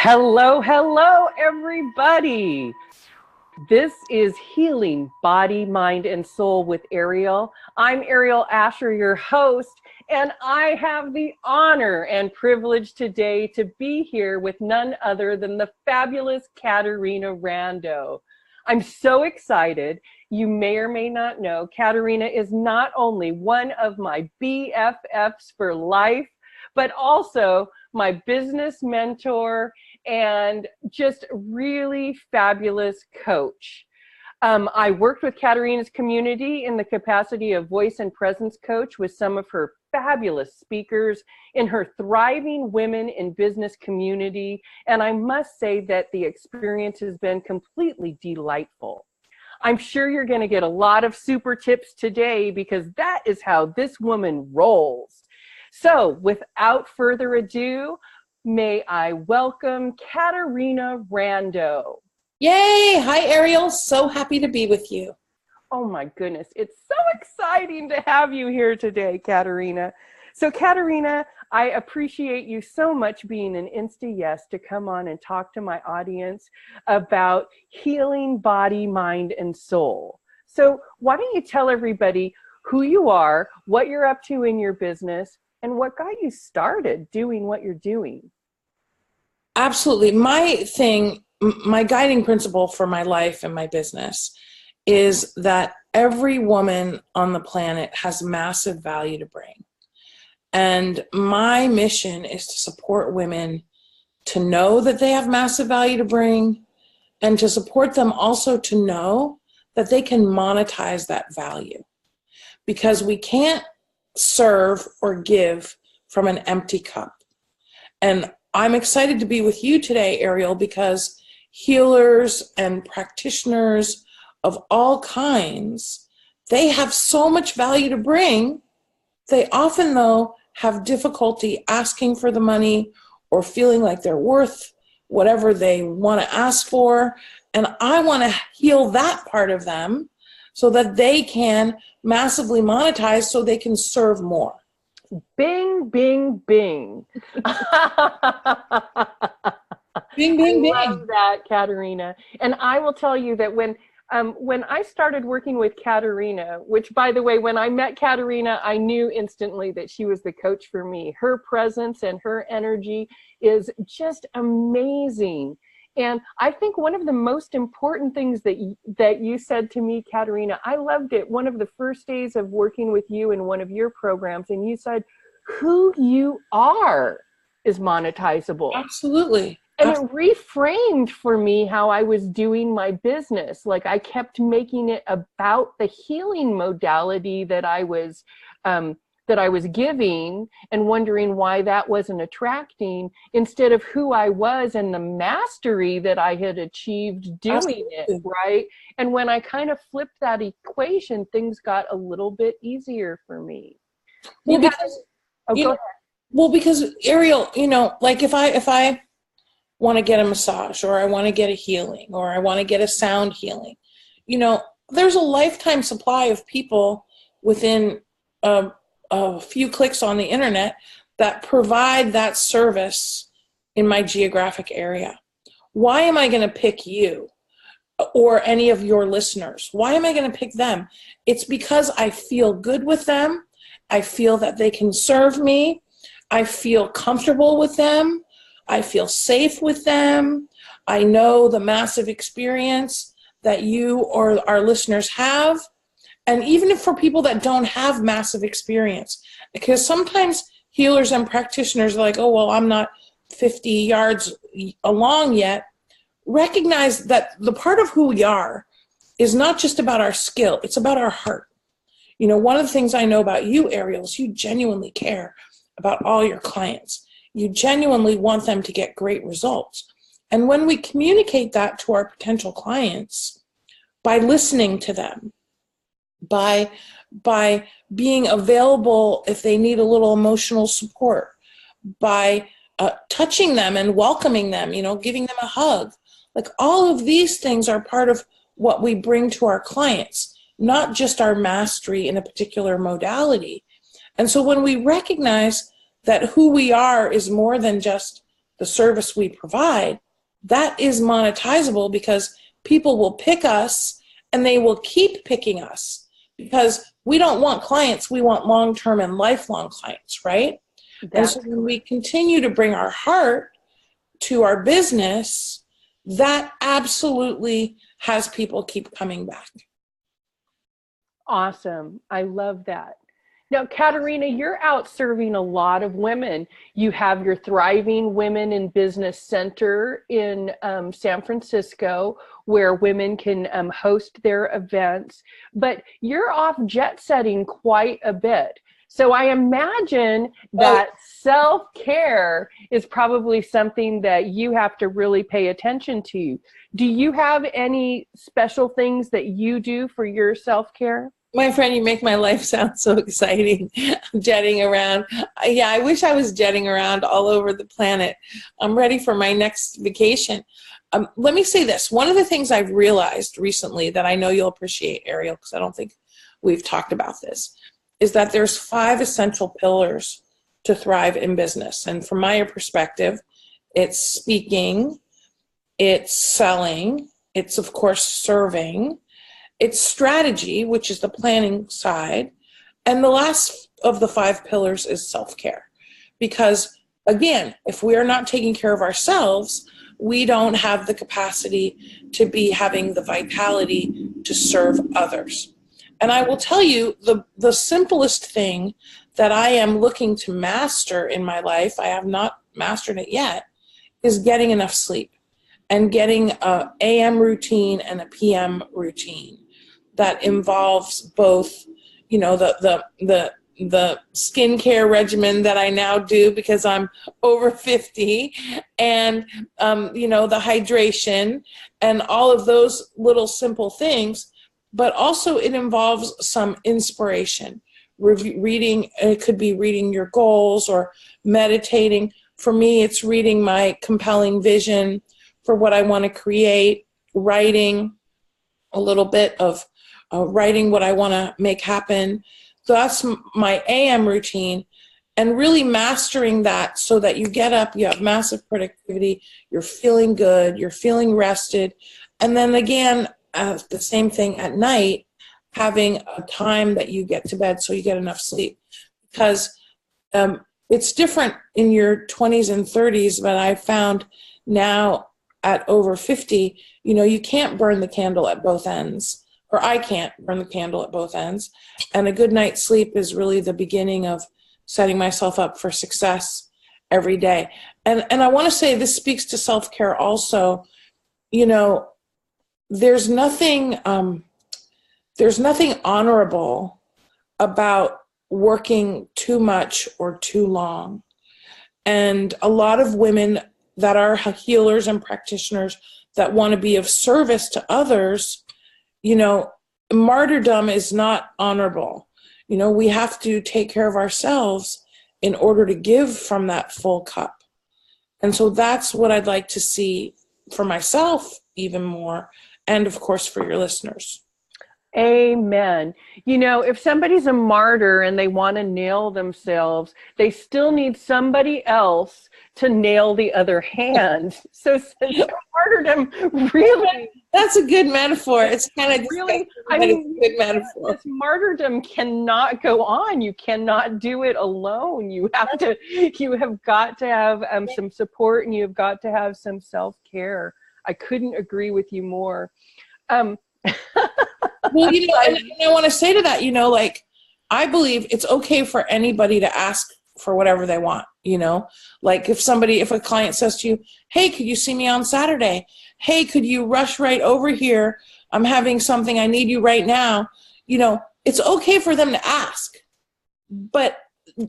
Hello, hello, everybody. This is Healing Body, Mind, and Soul with Aeriol. I'm Aeriol Asher, your host, and I have the honor and privilege today to be here with none other than the fabulous Caterina Rando. I'm so excited. You may or may not know, Caterina is not only one of my BFFs for life, but also my business mentor and just really fabulous coach. I worked with Caterina's community in the capacity of voice and presence coach with some of her fabulous speakers in her thriving women in business community. And I must say that the experience has been completely delightful. I'm sure you're going to get a lot of super tips today because that is how this woman rolls. So without further ado, may I welcome Caterina Rando. Yay! Hi, Aeriol. So happy to be with you. Oh my goodness. It's so exciting to have you here today, Caterina. So Caterina, I appreciate you so much being an Insta yes to come on and talk to my audience about healing body, mind, and soul. So why don't you tell everybody who you are, what you're up to in your business, and what got you started doing what you're doing? Absolutely. My guiding principle for my life and my business is that every woman on the planet has massive value to bring. And my mission is to support women to know that they have massive value to bring and to support them also to know that they can monetize that value. Because we can't serve or give from an empty cup. And I'm excited to be with you today, Aeriol, because healers and practitioners of all kinds, they have so much value to bring. They often, though, have difficulty asking for the money or feeling like they're worth whatever they want to ask for. And I want to heal that part of them so that they can massively monetize so they can serve more. Bing, bing, bing. Bing, bing, bing. I love that, Caterina. And I will tell you that when I started working with Caterina, which, by the way, when I met Caterina, I knew instantly that she was the coach for me. Her presence and her energy is just amazing. And I think one of the most important things that you said to me, Caterina, I loved it. One of the first days of working with you in one of your programs, and you said, who you are is monetizable. Absolutely. And it reframed for me how I was doing my business. Like I kept making it about the healing modality that I was giving and wondering why that wasn't attracting instead of who I was and the mastery that I had achieved doing it, right? And when I kind of flipped that equation, things got a little bit easier for me. Well, because Aeriol, like if I want to get a massage or I want to get a healing or I want to get a sound healing, there's a lifetime supply of people within a few clicks on the internet that provide that service in my geographic area. Why am I going to pick you or any of your listeners? Why am I going to pick them? It's because I feel good with them. I feel that they can serve me. I feel comfortable with them. I feel safe with them. I know the massive experience that you or our listeners have. And even if for people that don't have massive experience, because sometimes healers and practitioners are like, oh, well, I'm not 50 yards along yet. Recognize that the part of who we are is not just about our skill, it's about our heart. One of the things I know about you, Aeriol, is you genuinely care about all your clients. You genuinely want them to get great results. And when we communicate that to our potential clients, by listening to them, by being available if they need a little emotional support, by touching them and welcoming them, giving them a hug. Like all of these things are part of what we bring to our clients, not just our mastery in a particular modality. And so when we recognize that who we are is more than just the service we provide, that is monetizable because people will pick us and they will keep picking us because we don't want clients, we want long-term and lifelong clients, right? And so when we continue to bring our heart to our business, that absolutely has people keep coming back. Awesome. I love that. Now, Caterina, you're out serving a lot of women. You have your Thriving Women in Business Center in San Francisco, where women can host their events, but you're off jet setting quite a bit. So I imagine that self-care is probably something that you have to really pay attention to. Do you have any special things that you do for your self-care? My friend, you make my life sound so exciting. I'm jetting around. Yeah, I wish I was jetting around all over the planet. I'm ready for my next vacation. Let me say this. One of the things I've realized recently that I know you'll appreciate, Aeriol, because I don't think we've talked about this, is that there's 5 essential pillars to thrive in business. And from my perspective, it's speaking, it's selling, it's, of course, serving, it's strategy, which is the planning side, and the last of the 5 pillars is self-care. Because, again, if we are not taking care of ourselves, we don't have the capacity to be having the vitality to serve others. And I will tell you, the simplest thing that I am looking to master in my life, I have not mastered it yet, is getting enough sleep and getting a AM routine and a PM routine that involves both, you know, the skincare regimen that I now do because I'm over 50, and you know, the hydration and all of those little simple things. But also it involves some inspiration. Reading, it could be reading your goals or meditating. For me, it's reading my compelling vision for what I want to create, writing a little bit of writing what I want to make happen. So that's my AM routine, and really mastering that so that you get up, you have massive productivity, you're feeling good, you're feeling rested. And then again, the same thing at night, having a time that you get to bed so you get enough sleep. Because it's different in your 20s and 30s, but I found now at over 50, you know, you can't burn the candle at both ends. Or I can't burn the candle at both ends. And a good night's sleep is really the beginning of setting myself up for success every day. And I want to say this speaks to self-care also. You know, there's nothing honorable about working too much or too long. And a lot of women that are healers and practitioners that want to be of service to others, you know, martyrdom is not honorable. You know, we have to take care of ourselves in order to give from that full cup. And so that's what I'd like to see for myself even more, and of course for your listeners. Amen. You know, if somebody's a martyr and they want to nail themselves, they still need somebody else to nail the other hand. So martyrdom really... That's a good metaphor. It's kind of really, I mean, it's a good metaphor. This martyrdom cannot go on. You cannot do it alone. You have got to have some support, and you've got to have some self-care. I couldn't agree with you more. Well, you know, and I want to say to that, you know, like, I believe it's okay for anybody to ask for whatever they want, you know, like if a client says to you, hey, could you see me on Saturday? Hey, could you rush right over here? I'm having something, I need you right now. You know, it's okay for them to ask, but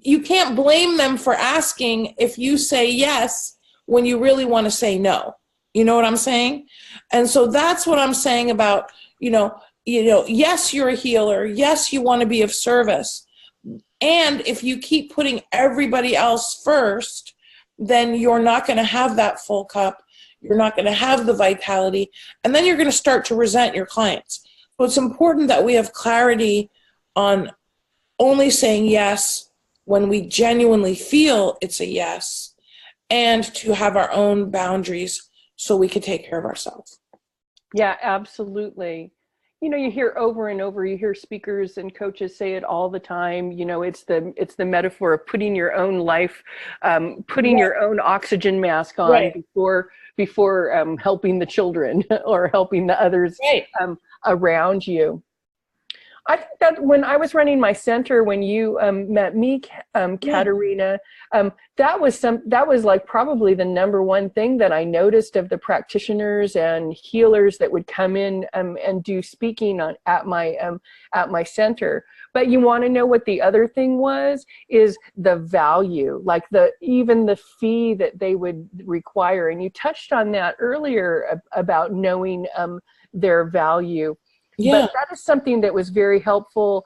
you can't blame them for asking if you say yes when you really want to say no. You know what I'm saying? And so that's what I'm saying about, you know, yes, you're a healer. Yes, you want to be of service. And if you keep putting everybody else first, then you're not going to have that full cup. You're not going to have the vitality. And then you're going to start to resent your clients. So it's important that we have clarity on only saying yes when we genuinely feel it's a yes. and to have our own boundaries so we can take care of ourselves. Yeah, absolutely. You know, you hear over and over, you hear speakers and coaches say it all the time. You know, it's the metaphor of putting your own life, putting your own oxygen mask on before helping the children or helping the others around you. I think that when I was running my center, when you met me, Caterina, that was like probably the number one thing that I noticed of the practitioners and healers that would come in and do speaking at my center. But you want to know what the other thing is the value, like even the fee that they would require. And you touched on that earlier about knowing their value. Yeah. But that is something that was very helpful.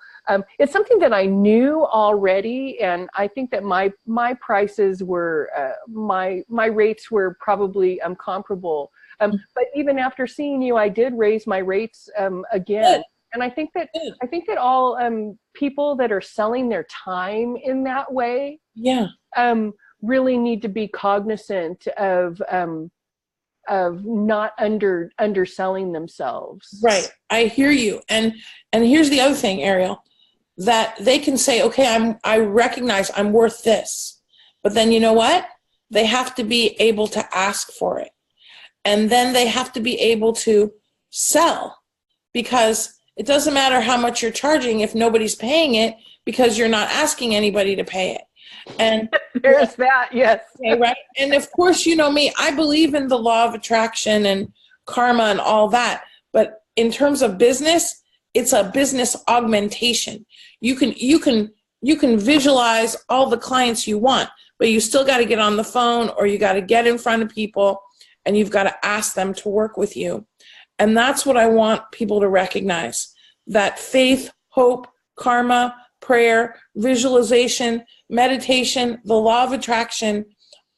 It's something that I knew already, and I think that my prices were my rates were probably comparable. But even after seeing you, I did raise my rates again. Good. And I think that all people that are selling their time in that way, really need to be cognizant of not underselling themselves. Right. I hear you. And here's the other thing, Aeriol, that they can say, okay, I recognize I'm worth this. But then you know what? They have to be able to ask for it. And then they have to be able to sell, because it doesn't matter how much you're charging if nobody's paying it, because you're not asking anybody to pay it. And there's that, yes. Okay, right. And of course, you know me, I believe in the law of attraction and karma and all that. But in terms of business, it's a business augmentation. You can visualize all the clients you want, but you still got to get on the phone, or you got to get in front of people, and you've got to ask them to work with you. And that's what I want people to recognize, that faith, hope, karma, prayer, visualization, meditation, the law of attraction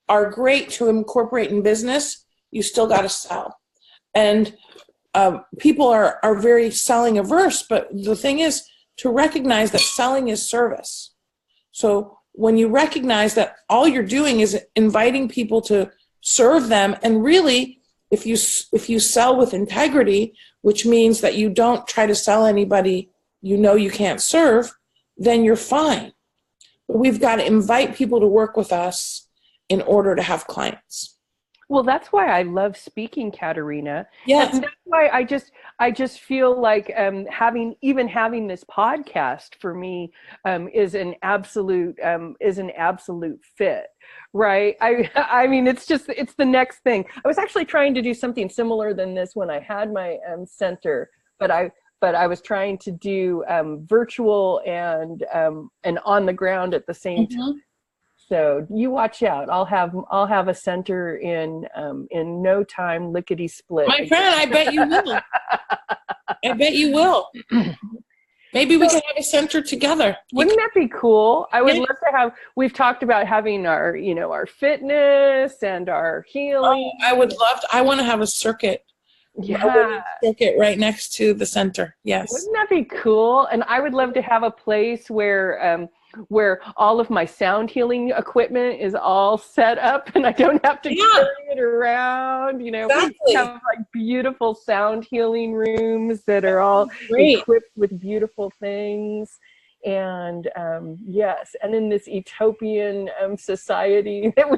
are great to incorporate in business. You still got to sell. And people are very selling averse, but the thing is to recognize that selling is service. So when you recognize that all you're doing is inviting people to serve them, and really, if you sell with integrity, which means that you don't try to sell anybody you know you can't serve, then you're fine. But we've got to invite people to work with us in order to have clients. Well, that's why I love speaking, Caterina. Yes. And that's why I just feel like having this podcast for me is an absolute fit, right? I mean, it's the next thing. I was actually trying to do something similar than this when I had my center, but I was trying to do virtual and on the ground at the same time. So you watch out. I'll have a center in no time, lickety split. My friend, I bet you will. I bet you will. Maybe we can have a center together. Wouldn't that be cool? I would love to have. We've talked about having our fitness and our healing. Oh, I would love to. I want to have a circuit. Yeah. Circuit right next to the center. Yes. Wouldn't that be cool? And I would love to have a place where all of my sound healing equipment is all set up, and I don't have to carry it around. Exactly. We have like beautiful sound healing rooms that are all equipped with beautiful things. And yes, and in this utopian society that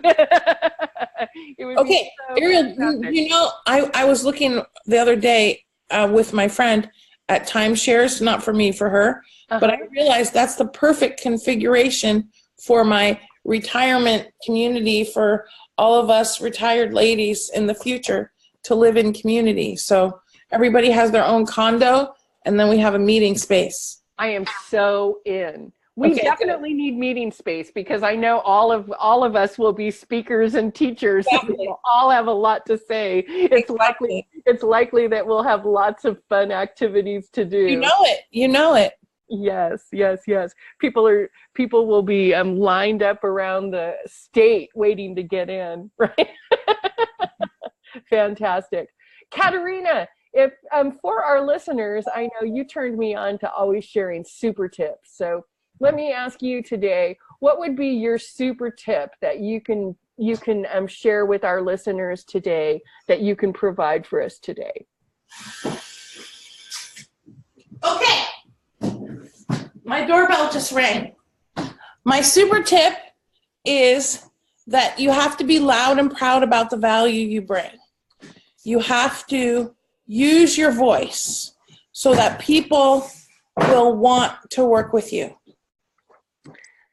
it would be so Aeriol, fantastic. I was looking the other day with my friend at timeshares, not for me, for her, but I realized that's the perfect configuration for my retirement community, for all of us retired ladies in the future to live in community. So everybody has their own condo, and then we have a meeting space. I am so in. We definitely need meeting space, because I know all of us will be speakers and teachers. Exactly. And we'll all have a lot to say. It's likely that we'll have lots of fun activities to do. You know it. Yes. People will be lined up around the state waiting to get in, right? Fantastic. Caterina, if for our listeners, I know you turned me on to always sharing super tips. So let me ask you today, what would be your super tip that you can you can share with our listeners today that you can provide for us today? Okay. My doorbell just rang. My super tip is that you have to be loud and proud about the value you bring. You have to use your voice so that people will want to work with you.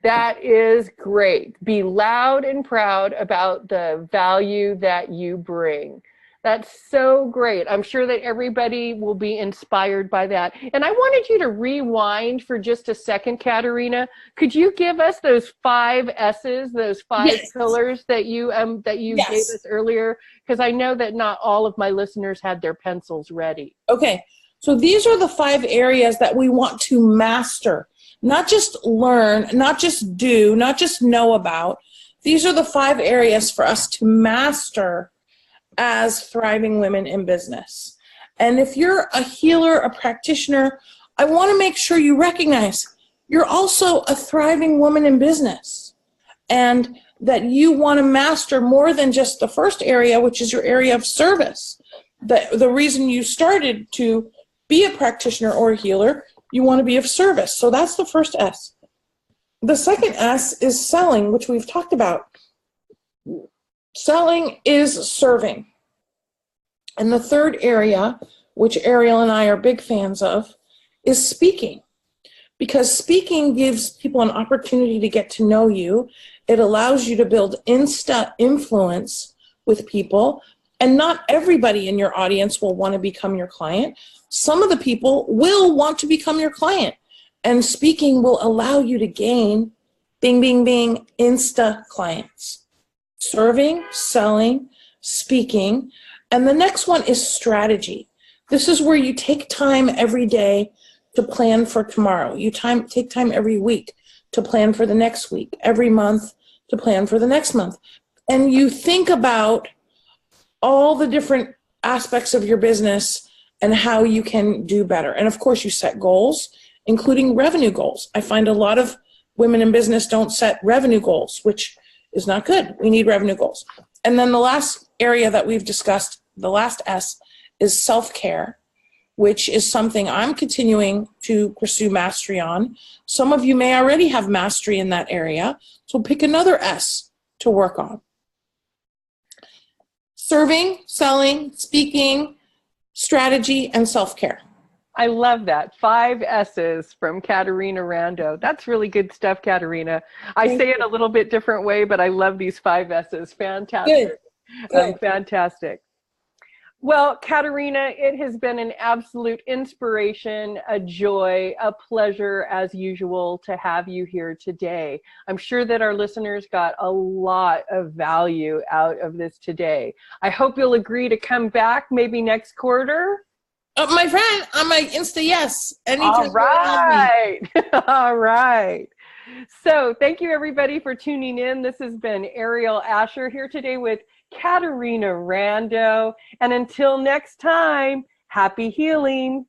That is great. Be loud and proud about the value that you bring. That's so great. I'm sure that everybody will be inspired by that. And I wanted you to rewind for just a second, Caterina. Could you give us those 5 S's, those 5 Yes. pillars that you Yes. gave us earlier? Because I know that not all of my listeners had their pencils ready. Okay. So these are the 5 areas that we want to master. Not just learn, not just do, not just know about. These are the 5 areas for us to master as thriving women in business. And if you're a healer, a practitioner, I want to make sure you recognize you're also a thriving woman in business, and that you want to master more than just the first area, which is your area of service. The reason you started to be a practitioner or a healer, you want to be of service. So that's the first S. The second S is selling, which we've talked about. Selling is serving. And the third area, which Aeriol and I are big fans of, is speaking. Because speaking gives people an opportunity to get to know you. It allows you to build instant influence with people. And not everybody in your audience will want to become your client. Some of the people will want to become your client. And speaking will allow you to gain, bing, bing, bing, Insta clients. Serving, selling, speaking. And the next one is strategy. This is where you take time every day to plan for tomorrow. You take time every week to plan for the next week, every month to plan for the next month. And you think about all the different aspects of your business and how you can do better. And of course, you set goals, including revenue goals. I find a lot of women in business don't set revenue goals, which is not good. We need revenue goals. And then the last area that we've discussed, the last S, is self-care, which is something I'm continuing to pursue mastery on. Some of you may already have mastery in that area, so pick another S to work on. Serving, selling, speaking, strategy, and self-care. I love that. 5 S's from Caterina Rando. That's really good stuff, Caterina. I say it a little bit different way, but I love these 5 S's. Fantastic. Good. Fantastic. Well, Caterina, it has been an absolute inspiration, a joy, a pleasure as usual to have you here today. I'm sure that our listeners got a lot of value out of this today. I hope you'll agree to come back maybe next quarter. My friend, on my Insta, yes. Anytime. All right. All right. So thank you, everybody, for tuning in. This has been Aeriol Asher here today with Caterina Rando. And until next time, happy healing.